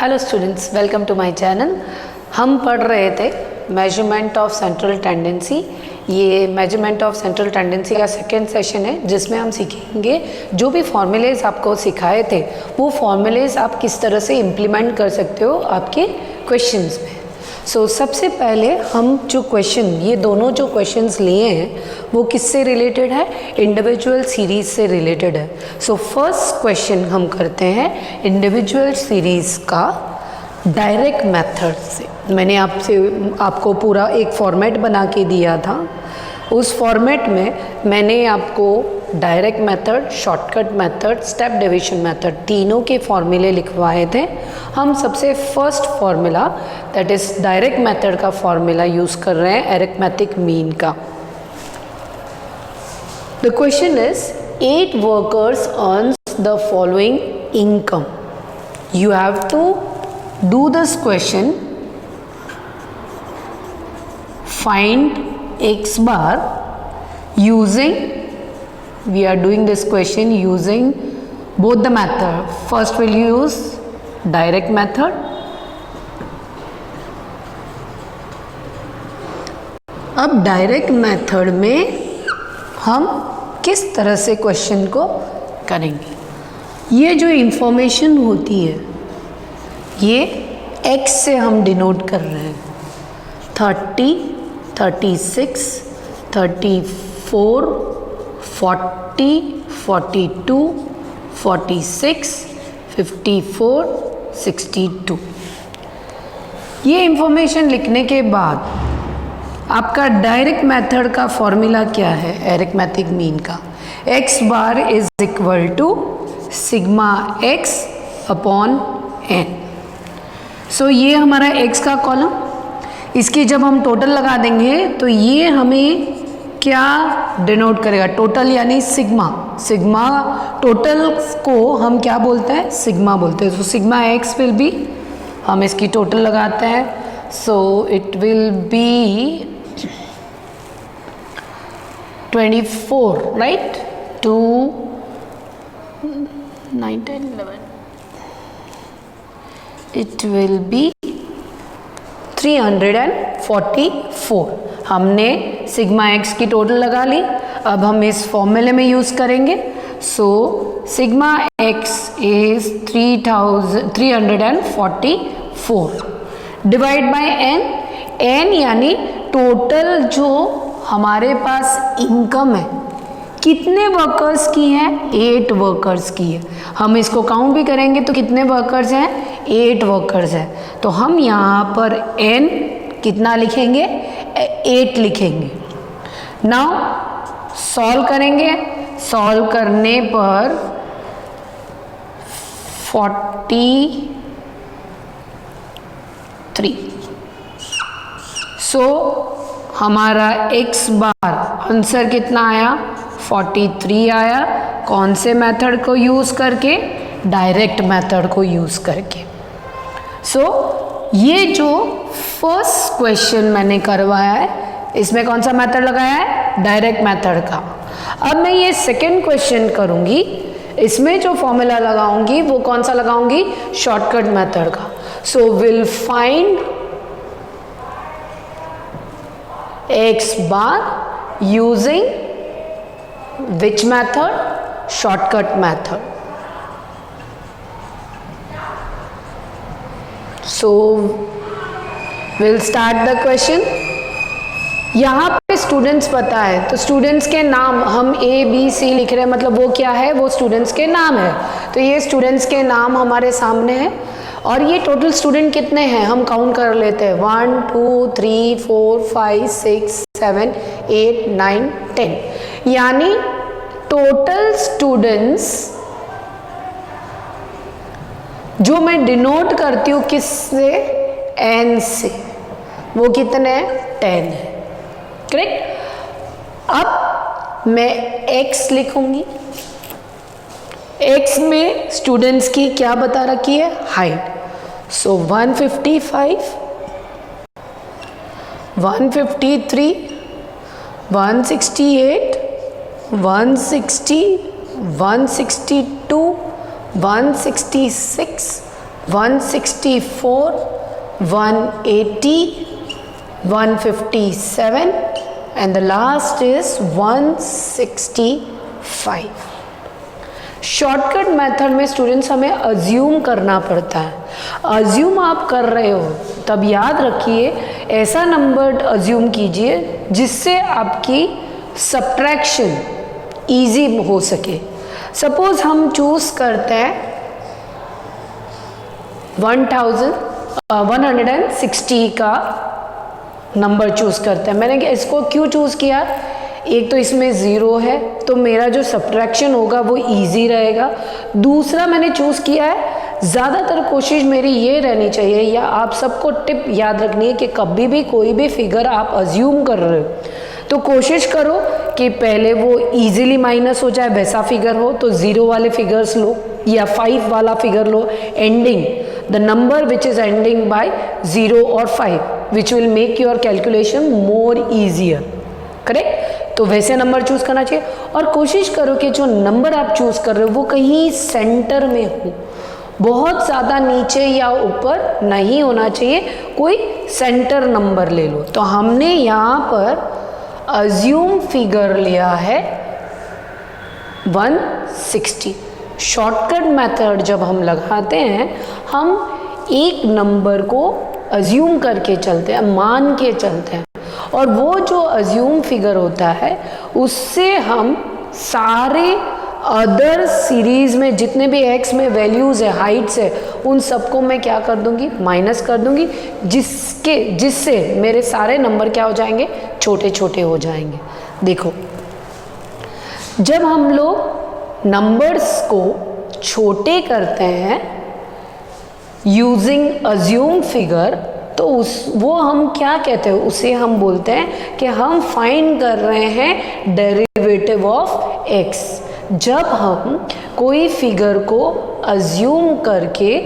Hello students, welcome to my channel. हम पढ़ रहे थे मेजरमेंट ऑफ सेंट्रल टेंडेंसी। ये मेजरमेंट ऑफ सेंट्रल टेंडेंसी का सेकेंड सेशन है जिसमें हम सीखेंगे जो भी फॉर्मूलेज आपको सिखाए थे वो फॉर्मूलेज आप किस तरह से इम्प्लीमेंट कर सकते हो आपके क्वेश्चंस में। सबसे पहले हम जो क्वेश्चन, ये दोनों जो क्वेश्चंस लिए हैं वो किससे रिलेटेड है? इंडिविजुअल सीरीज से रिलेटेड है। फर्स्ट क्वेश्चन हम करते हैं इंडिविजुअल सीरीज का डायरेक्ट मेथड से। मैंने आपको पूरा एक फॉर्मेट बना के दिया था। उस फॉर्मेट में मैंने आपको direct method, shortcut method, step division method तीनों के फॉर्मूले लिखवाए थे। हम सबसे first formula that is direct method का फॉर्मूला यूज कर रहे हैं, अरिथमेटिक मीन का। The question is 8 workers earns the following income. You have to do this question, find x bar using, we are doing this question using both the method. First we'll use direct method. अब direct method में हम किस तरह से question को करेंगे? ये जो इंफॉर्मेशन होती है ये x से हम डिनोट कर रहे हैं। 30, 36, 34, 40, 42, 46, 54, 62। ये इंफॉर्मेशन लिखने के बाद आपका डायरेक्ट मेथड का फॉर्मूला क्या है? अरिथमेटिक मीन का x bar is equal to sigma x upon n। ये हमारा x का कॉलम, इसकी जब हम टोटल लगा देंगे तो ये हमें क्या डिनोट करेगा? टोटल यानी सिग्मा। सिग्मा टोटल को हम क्या बोलते हैं? सिग्मा बोलते हैं। सिग्मा एक्स विल बी, हम इसकी टोटल लगाते हैं, it will be 24, right? 2, 9, 10, 11, it will be 344। हमने सिग्मा एक्स की टोटल लगा ली। अब हम इस फॉर्मूले में यूज करेंगे। Sigma X is 344 divide by N. N यानी टोटल जो हमारे पास इनकम है, कितने वर्कर्स की है? 8 वर्कर्स की है। हम इसको काउंट भी करेंगे तो कितने वर्कर्स हैं? 8 वर्कर्स हैं। तो हम यहाँ पर n कितना लिखेंगे? 8 लिखेंगे। नाउ सॉल्व करेंगे। सॉल्व करने पर 43। हमारा x बार आंसर कितना आया? 43 आया। कौन से मेथड को यूज करके? डायरेक्ट मेथड को यूज करके। ये जो फर्स्ट क्वेश्चन मैंने करवाया है इसमें कौन सा मेथड लगाया है? डायरेक्ट मेथड का। अब मैं ये सेकेंड क्वेश्चन करूंगी, इसमें जो फॉर्मूला लगाऊंगी वो कौन सा लगाऊंगी? शॉर्टकट मेथड का। Will find x bar using which method? Shortcut method. We'll start the question. यहाँ पे स्टूडेंट्स पता है तो स्टूडेंट्स के नाम हम A, B, C लिख रहे हैं, मतलब वो क्या है? वो स्टूडेंट्स के नाम है। तो ये स्टूडेंट्स के नाम हमारे सामने हैं और ये टोटल स्टूडेंट कितने हैं हम काउंट कर लेते हैं। 1, 2, 3, 4, 5, 6, 7, 8, 9, 10। यानी टोटल स्टूडेंट्स जो मैं डिनोट करती हूँ किससे? n से, वो कितने हैं? 10 है। करेक्ट? अब मैं x लिखूंगी। x में स्टूडेंट्स की क्या बता रखी है? Height. 155, 153, 168, 160, 162, 166, 164, 180, 157 and the last is 165. Shortcut method में स्टूडेंट्स हमें अज्यूम करना पड़ता है. अज्यूम आप कर रहे हो तब याद रखिए ऐसा नंबर अज्यूम कीजिए जिससे आपकी सब्ट्रैक्शन इजी हो सके. सपोज हम चूज करते हैं 160 का नंबर चूज करते हैं. मैंने इसको क्यों चूज किया, एक तो इसमें ज़ीरो है तो मेरा जो सब्ट्रैक्शन होगा वो इजी रहेगा. दूसरा मैंने चूज किया है, ज़्यादातर कोशिश मेरी ये रहनी चाहिए या आप सबको टिप याद रखनी है कि कभी भी कोई भी फिगर आप अज्यूम कर रहे हो तो कोशिश करो कि पहले वो इजीली माइनस हो जाए, वैसा फिगर हो तो ज़ीरो वाले फिगर्स लो या 5 वाला फिगर लो. Ending the number which is ending by 0 और 5 which will make your calculation more easier. Correct. तो वैसे नंबर चूज करना चाहिए और कोशिश करो कि जो नंबर आप चूज कर रहे हो वो कहीं सेंटर में हो, बहुत ज़्यादा नीचे या ऊपर नहीं होना चाहिए. कोई सेंटर नंबर ले लो. तो हमने यहाँ पर अज्यूम फिगर लिया है 160. शॉर्टकट मेथड जब हम लगाते हैं हम एक नंबर को अज्यूम करके चलते हैं, मान के चलते हैं और वो जो अज्यूम फिगर होता है उससे हम सारे अदर सीरीज में जितने भी एक्स में वैल्यूज़ है, हाइट्स है, उन सबको मैं क्या कर दूंगी, माइनस कर दूंगी, जिससे मेरे सारे नंबर क्या हो जाएंगे, छोटे छोटे हो जाएंगे. देखो जब हम लोग नंबर्स को छोटे करते हैं यूजिंग अज्यूम फिगर तो वो हम क्या कहते हैं, उसे हम बोलते हैं कि हम फाइंड कर रहे हैं डेरिवेटिव ऑफ एक्स. जब हम कोई फिगर को अज्यूम करके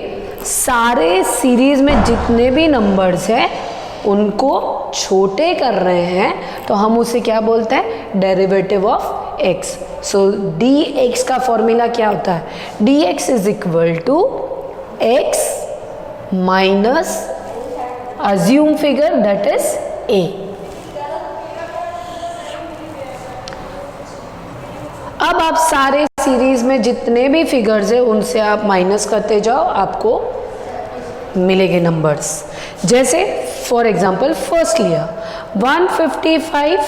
सारे सीरीज में जितने भी नंबर्स हैं उनको छोटे कर रहे हैं तो हम उसे क्या बोलते हैं, derivative of X. So D X का फॉर्मूला क्या होता है, D X is equal to X minus assume figure that is A. अब आप सारे सीरीज में जितने भी फिगर्स है उनसे आप माइनस करते जाओ, आपको मिलेंगे नंबर्स. जैसे फॉर एग्जांपल फर्स्ट लिया 155,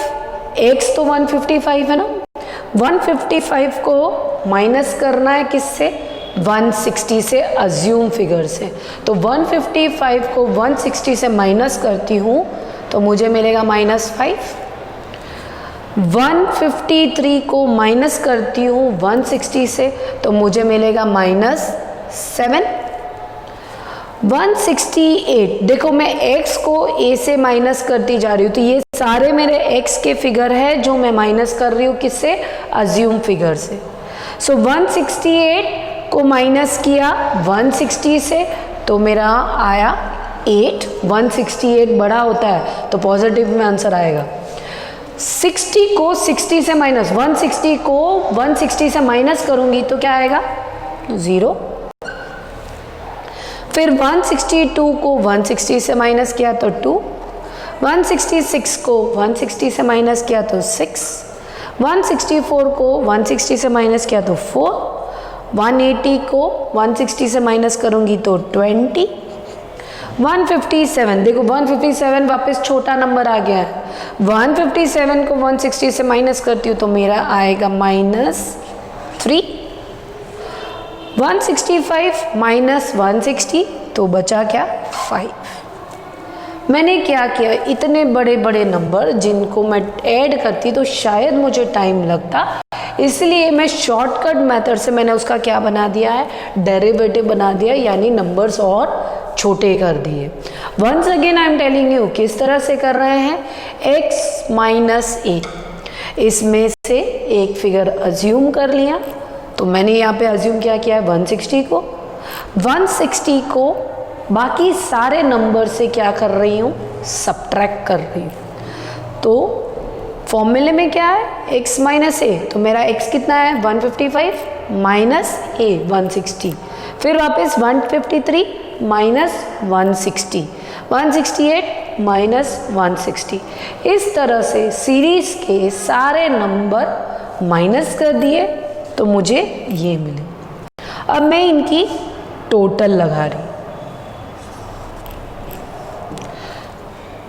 एक्स तो 155 है ना, 155 को माइनस करना है किससे, 160 से, अज्यूम फिगर से. तो 155 को 160 से माइनस करती हूँ तो मुझे मिलेगा -5. 153 को माइनस करती हूँ 160 से तो मुझे मिलेगा -7. 168, देखो मैं x को a से माइनस करती जा रही हूँ तो ये सारे मेरे x के फिगर है जो मैं माइनस कर रही हूँ किससे, अज्यूम फिगर से. सो 168 को माइनस किया 160 से तो मेरा आया 8. 168 बड़ा होता है तो पॉजिटिव में आंसर आएगा. 60 को 60 से माइनस, 160 को 160 से माइनस करूंगी तो क्या आएगा, 0. फिर 162 को 160 से माइनस किया तो 2. 166 को 160 से माइनस किया तो 6. 164 को 160 से माइनस किया तो 4. 180 को 160 से माइनस करूंगी तो 20. 157, देखो 157 वापस छोटा नंबर आ गया है. 157 को 160 से माइनस करती हूँ तो मेरा आएगा -3. 165 माइनस 160 तो बचा क्या, 5. मैंने क्या किया, इतने बड़े बड़े नंबर जिनको मैं ऐड करती तो शायद मुझे टाइम लगता, इसलिए मैं शॉर्टकट मेथड से मैंने उसका क्या बना दिया है, डेरिवेटिव बना दिया, यानी नंबर्स और छोटे कर दिए. Once again I am telling you किस तरह से कर रहे हैं, x माइनस ए, इसमें से एक फिगर अज्यूम कर लिया तो मैंने यहाँ पे अज्यूम क्या किया है, 160 को. 160 को बाकी सारे नंबर से क्या कर रही हूँ, सब्ट्रैक्ट कर रही हूँ. तो फॉर्मूले में क्या है, x माइनस ए, तो मेरा x कितना है 155 माइनस ए 160. फिर वापस 153 माइनस 160, 168 माइनस 160। इस तरह से सीरीज के सारे नंबर माइनस कर दिए तो मुझे ये मिले। अब मैं इनकी टोटल लगा रही,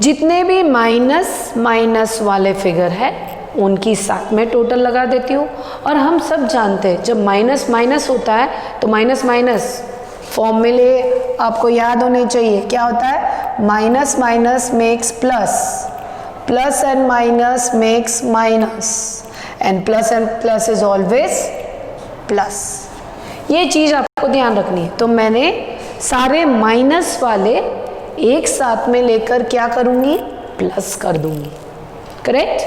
जितने भी माइनस माइनस वाले फिगर है उनकी साथ में टोटल लगा देती हूँ। और हम सब जानते हैं जब माइनस माइनस होता है तो माइनस माइनस फॉर्मूले आपको याद होने चाहिए। क्या होता है? Minus minus makes plus, plus and minus makes minus, and plus is always plus. ये चीज़ आपको ध्यान रखनी है। तो मैंने सारे माइनस वाले एक साथ में लेकर क्या करूँगी? प्लस कर दूँगी। करेक्ट?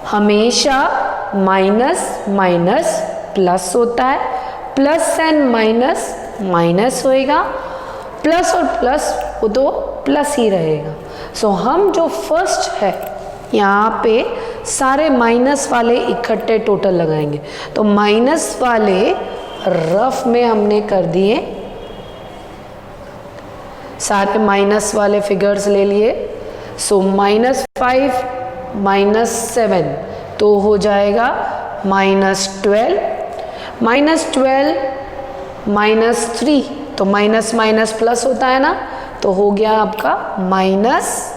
हमेशा माइनस माइनस प्लस होता है, प्लस एंड माइनस माइनस होएगा, प्लस और प्लस वो तो प्लस ही रहेगा। सो हम जो फर्स्ट है यहाँ पे सारे माइनस वाले इकट्ठे टोटल लगाएंगे। तो माइनस वाले रफ में हमने कर दिए, सारे माइनस वाले फिगर्स ले लिए। सो -5 -7 तो हो जाएगा -12, -12 -3 तो माइनस माइनस प्लस होता है ना, तो हो गया आपका -15।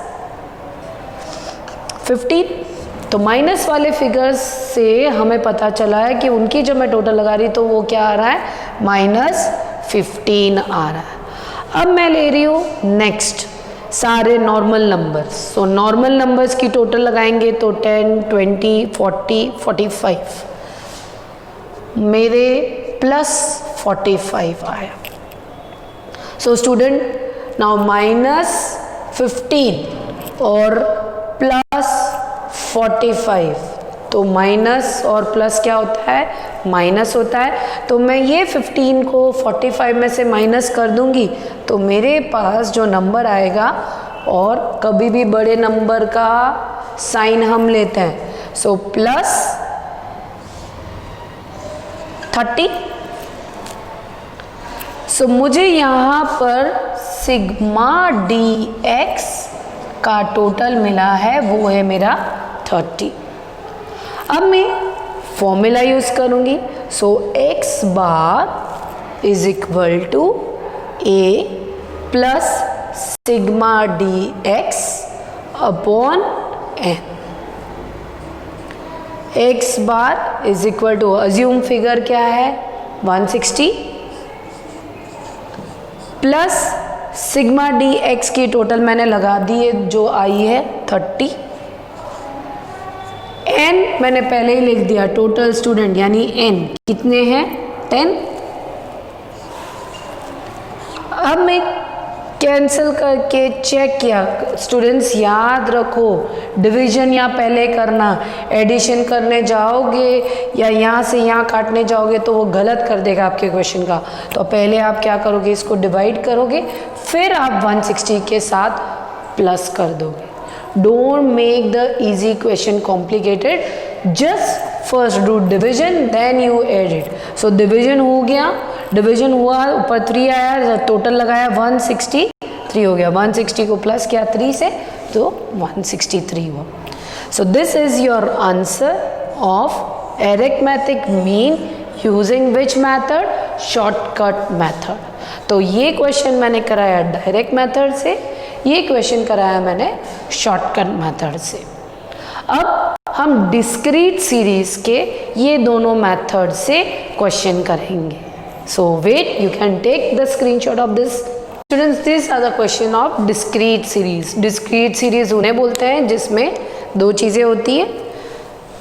तो माइनस वाले फिगर्स से हमें पता चला है कि उनकी जब मैं टोटल लगा रही तो वो क्या आ रहा है? -15 आ रहा है। अब मैं ले रही हूँ नेक्स्ट सारे normal numbers. So normal numbers की टोटल लगाएंगे तो 10, 20, 40, 45, मेरे +45 आया। सो स्टूडेंट नाउ -15 और +45, तो माइनस और प्लस क्या होता है? माइनस होता है। तो मैं ये 15 को 45 में से माइनस कर दूंगी तो मेरे पास जो नंबर आएगा, और कभी भी बड़े नंबर का साइन हम लेते हैं, सो +30। सो मुझे यहाँ पर सिग्मा dx का टोटल मिला है, वो है मेरा 30। अब मैं फॉर्मूला यूज करूंगी। So x bar is equal to a plus sigma dx upon n। x bar is equal to, assume figure क्या है? 160 प्लस सिग्मा dx की टोटल मैंने लगा दी है जो आई है 30, n मैंने पहले ही लिख दिया टोटल स्टूडेंट, यानी n कितने हैं? 10। अब मैं कैंसिल करके चेक किया। स्टूडेंट्स याद रखो, डिवीजन यहाँ पहले करना, एडिशन करने जाओगे या यहाँ से यहाँ काटने जाओगे तो वो गलत कर देगा आपके क्वेश्चन का। तो पहले आप क्या करोगे? इसको डिवाइड करोगे, फिर आप 160 के साथ प्लस कर दोगे। Don't make the easy question complicated. Just first do division, then you add it. So division हो गया, डिवीजन हुआ, ऊपर 3 आया, टोटल लगाया 163 हो गया। 160 को प्लस किया 3 से तो 163 हुआ। So this is your answer of arithmetic mean using which method? Shortcut method. तो ये क्वेश्चन मैंने कराया डायरेक्ट मेथड से, ये क्वेश्चन कराया मैंने शॉर्टकट मेथड से। अब हम डिस्क्रीट सीरीज के ये दोनों मेथड से क्वेश्चन करेंगे। So wait, you can take the screenshot of this. Students, this are the question of discrete series. Discrete series उन्हें बोलते हैं जिसमें दो चीज़ें होती है,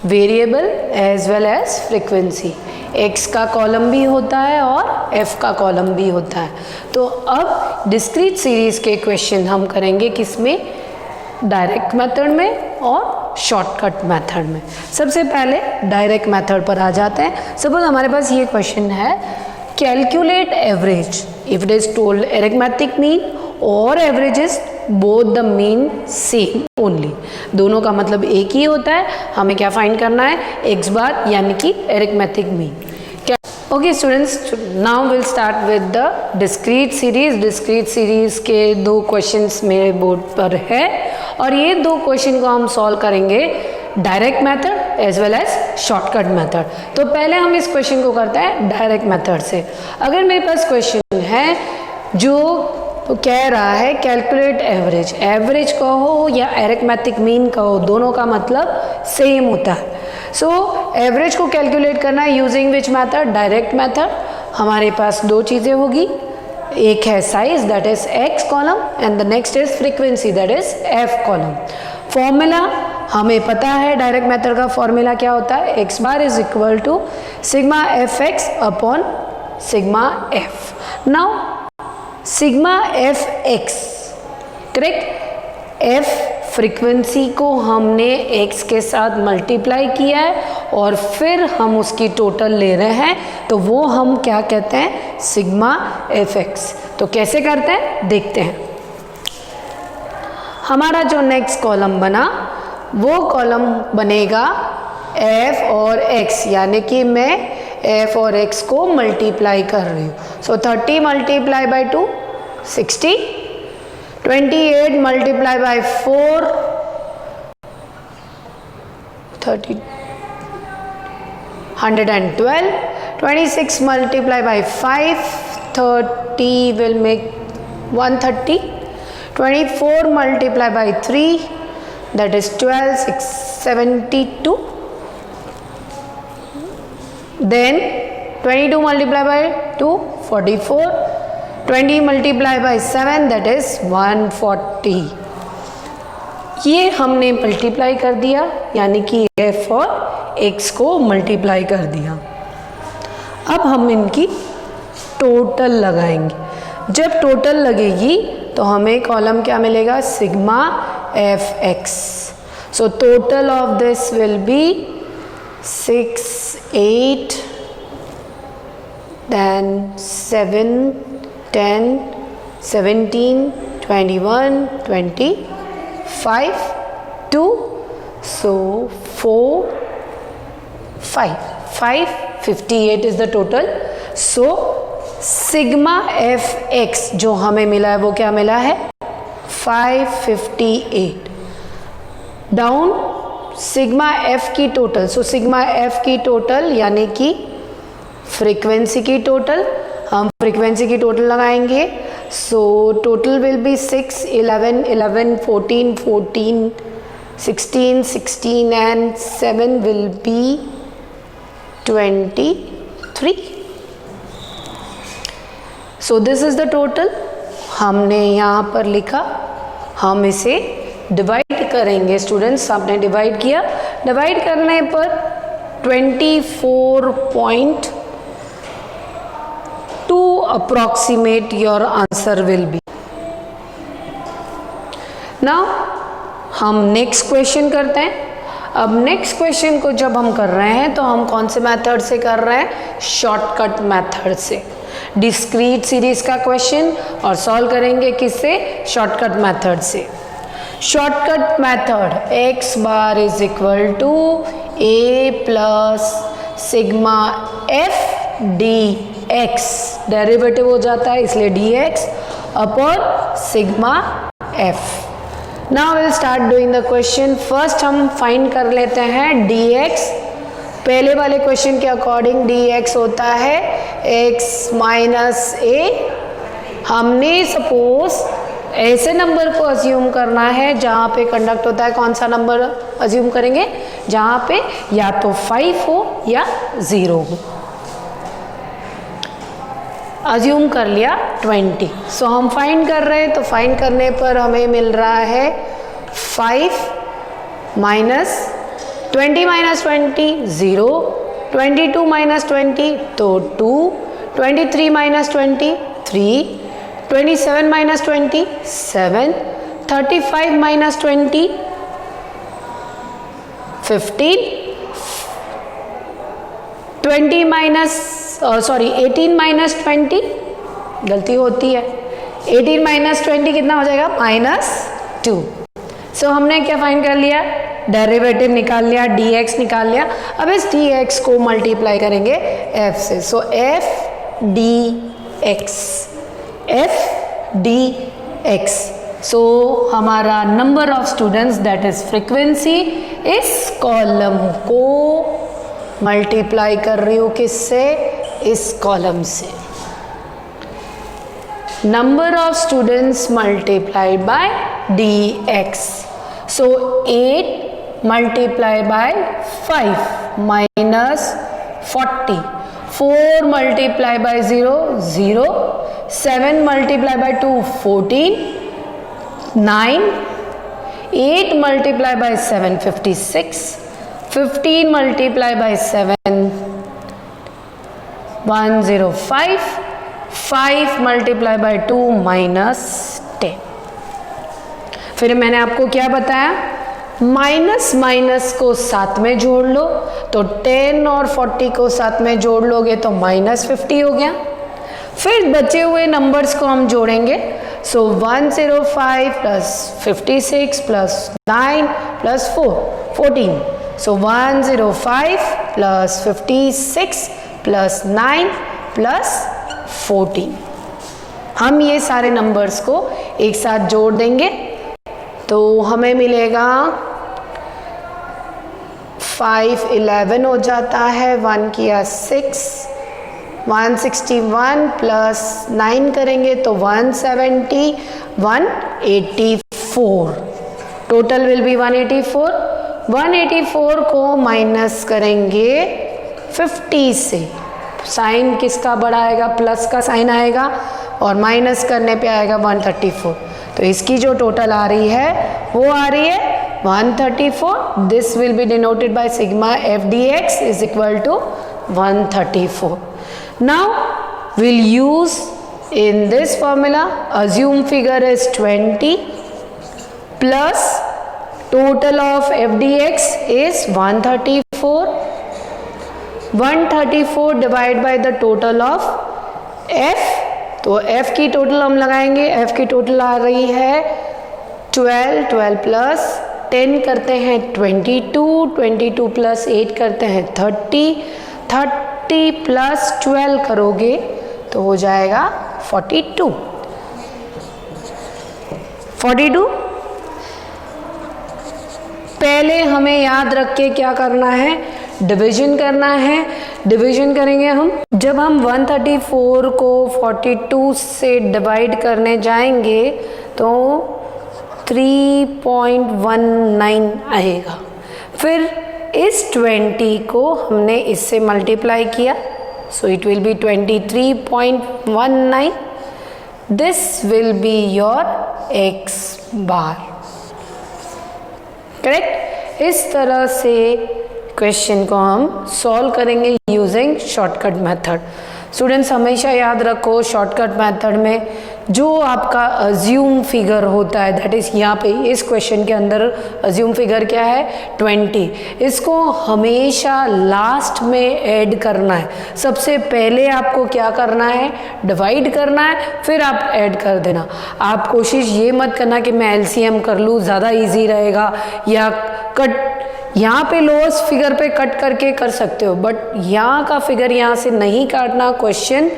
variable as well as frequency. x का कॉलम भी होता है और f का कॉलम भी होता है। तो अब डिस्क्रीट सीरीज के क्वेश्चन हम करेंगे किसमें? डायरेक्ट मेथड में और शॉर्टकट मेथड में। सबसे पहले डायरेक्ट मेथड पर आ जाते हैं। सपोज हमारे पास ये क्वेश्चन है, calculate average if it is told arithmetic mean और averages both the mean same only. दोनों का मतलब एक ही होता है, हमें क्या फाइंड करना है? x बार यानी कि अरिथमेटिक मीन। क्या okay students, now will start with the discrete series. Discrete series के 2 क्वेश्चंस मेरे बोर्ड पर है और ये 2 क्वेश्चन को हम सॉल्व करेंगे direct method as well as shortcut method. तो पहले हम इस क्वेश्चन को करते हैं डायरेक्ट मेथड से। अगर मेरे पास क्वेश्चन है जो कह रहा है कैलकुलेट एवरेज, एवरेज कहो या अरिथमेटिक मीन कहो, दोनों का मतलब सेम होता है। सो एवरेज को कैलकुलेट करना है using which method, direct method. हमारे पास 2 चीज़ें होगी, एक है size that is x column and the next is frequency that is f column. Formula हमें पता है, डायरेक्ट मेथड का फॉर्मूला क्या होता है, x bar is equal to sigma fx upon sigma f। Now sigma fx correct, f frequency को हमने x के साथ मल्टीप्लाई किया है और फिर हम उसकी टोटल ले रहे हैं, तो वो हम क्या कहते हैं, सिग्मा fx। तो कैसे करते हैं देखते हैं। हमारा जो नेक्स्ट कॉलम बना वो कॉलम बनेगा f और x, यानी कि मैं f और x को मल्टीप्लाई कर रही हूँ। सो 30 multiply by 2 60, 28 multiply by 4 30 112, 26 multiply by 5 30 will make 130, 24 multiply by 3 that is 12 672, then 22 multiply by 2 44, 20 multiply by 7 that is 140। ये हमने मल्टीप्लाई कर दिया, यानी कि f और x को मल्टीप्लाई कर दिया। अब हम इनकी टोटल लगाएंगे। जब टोटल लगेगी तो हमें कॉलम क्या मिलेगा, sigma fx। So total of this will B 6 8 then 7 10 17 21 25 2 so 4 5 58 is the total। so sigma fx जो हमें मिला है वो क्या मिला है, 558। डाउन सिग्मा f की टोटल, सो सिग्मा f की टोटल यानी कि फ्रीक्वेंसी की टोटल, हम फ्रीक्वेंसी की टोटल लगाएंगे। So total will be 6 11 11 14 14 16 16 and 7 will be 23। So this is the total. हमने यहाँ पर लिखा, हम इसे डिवाइड करेंगे। स्टूडेंट्स आपने डिवाइड किया, डिवाइड करने पर 24.2 approximate your answer will be। now हम नेक्स्ट क्वेश्चन करते हैं। अब नेक्स्ट क्वेश्चन को जब हम कर रहे हैं तो हम कौन से मेथड से कर रहे हैं, शॉर्टकट मेथड से। डिस्क्रीट सीरीज का क्वेश्चन और सॉल्व करेंगे किससे, शॉर्टकट मेथड से। Shortcut method x bar is equal to a plus sigma f dx, derivative हो जाता है इसलिए dx upon sigma f। Now will start doing the question. First हम फाइंड कर लेते हैं dx। पहले वाले क्वेश्चन के अकॉर्डिंग dx होता है x माइनस a। हमने सपोज ऐसे नंबर को अज्यूम करना है जहाँ पे कंडक्ट होता है, कौन सा नंबर अज्यूम करेंगे, जहाँ पे या तो 5 हो या 0 हो। अज्यूम कर लिया 20। सो हम फाइंड कर रहे हैं, तो फाइंड करने पर हमें मिल रहा है 5 माइनस 20 माइनस 20 0, 22 माइनस 20 तो 2, 23 minus 20 3, 27 minus 20 7, 35 minus 20 15, 20 minus 18 minus 20, गलती होती है, 18 माइनस 20 कितना हो जाएगा, -2। सो हमने क्या फाइंड कर लिया, डेरिवेटिव निकाल लिया, dx निकाल लिया। अब इस dx को मल्टीप्लाई करेंगे f से, सो f dx, सो हमारा number of students that is frequency, इस कॉलम को मल्टीप्लाई कर रही हूँ किससे, इस कॉलम से, number of students multiplied by dx, so 8 multiplied by 5 minus 40, 4 multiplied by 0 0, 7 multiplied by 2 14, 9, 8 multiplied by 7 56, 15 multiplied by 7 105, 5 multiply by 2 minus 10। फिर मैंने आपको क्या बताया, माइनस माइनस को साथ में जोड़ लो, तो 10 और 40 को साथ में जोड़ लोगे तो माइनस 50 हो गया। फिर बचे हुए नंबर्स को हम जोड़ेंगे, सो 105 प्लस 56 प्लस 9 प्लस 4 14, सो 105 प्लस 56 प्लस 9 प्लस 14। हम ये सारे नंबर्स को एक साथ जोड़ देंगे तो हमें मिलेगा 5 11 हो जाता है, 1 किया 6, 161 प्लस 9 करेंगे तो 170, 184, टोटल विल बी 184। 184 को माइनस करेंगे 50 से, साइन किसका बड़ा आएगा, प्लस का साइन आएगा, और माइनस करने पे आएगा 134, तो इसकी जो टोटल आ रही है वो आ रही है 134। This will be denoted by sigma F D X is equal to 134। Now will use in this formula, assume figure is 20 plus total of F D X is 134, 134 divide by the total of f, तो f की total हम लगाएंगे, f की total आ रही है 12, 12 plus 10 करते हैं 22, 22 plus 8 करते हैं 30, 30 प्लस 12 करोगे तो हो जाएगा 42, 42। पहले हमें याद रख के क्या करना है, डिवीजन करना है। डिवीजन करेंगे हम, जब हम 134 को 42 से डिवाइड करने जाएंगे तो 3.19 आएगा। फिर इस 20 को हमने इससे मल्टीप्लाई किया, so it will be 23.19, this will be your x bar, correct. इस तरह से क्वेश्चन को हम सॉल्व करेंगे यूजिंग शॉर्टकट मेथड। स्टूडेंट्स हमेशा याद रखो, शॉर्टकट मेथड में जो आपका अज्यूम फिगर होता है, दैट इज यहाँ पे इस क्वेश्चन के अंदर अज्यूम फिगर क्या है 20, इसको हमेशा लास्ट में ऐड करना है। सबसे पहले आपको क्या करना है, डिवाइड करना है, फिर आप ऐड कर देना। आप कोशिश ये मत करना कि मैं एलसीएम कर लूँ, ज़्यादा ईजी रहेगा, या कट यहाँ पे लोअर्स्ट फिगर पे कट करके कर सकते हो, बट यहाँ का फिगर यहाँ से नहीं काटना, क्वेश्चन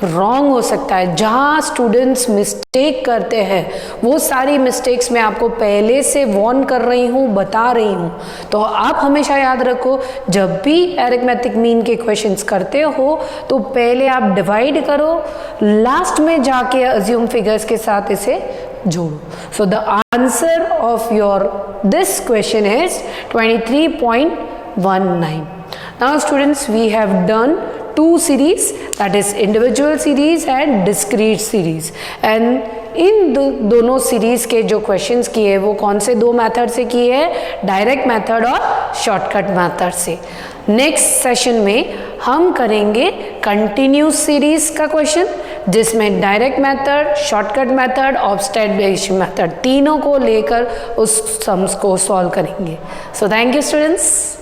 रॉन्ग हो सकता है। जहाँ स्टूडेंट्स मिस्टेक करते हैं वो सारी मिस्टेक्स मैं आपको पहले से वार्न कर रही हूँ, बता रही हूँ। तो आप हमेशा याद रखो, जब भी अरिथमेटिक मीन के क्वेश्चंस करते हो तो पहले आप डिवाइड करो, लास्ट में जाके अज्यूम फिगर्स के साथ इसे जोड़ो। So the answer of your this question is 23.19. Now students, we have done two series, that is individual series and discrete series, and इन दोनों सीरीज के जो क्वेश्चंस किए वो कौन से दो मेथड से किए हैं, डायरेक्ट मेथड और शॉर्टकट मेथड से। नेक्स्ट सेशन में हम करेंगे कंटिन्यूस सीरीज का क्वेश्चन, जिसमें direct method, shortcut method, obstetrician method तीनों को लेकर उस सम्स को सॉल्व करेंगे। So thank you students.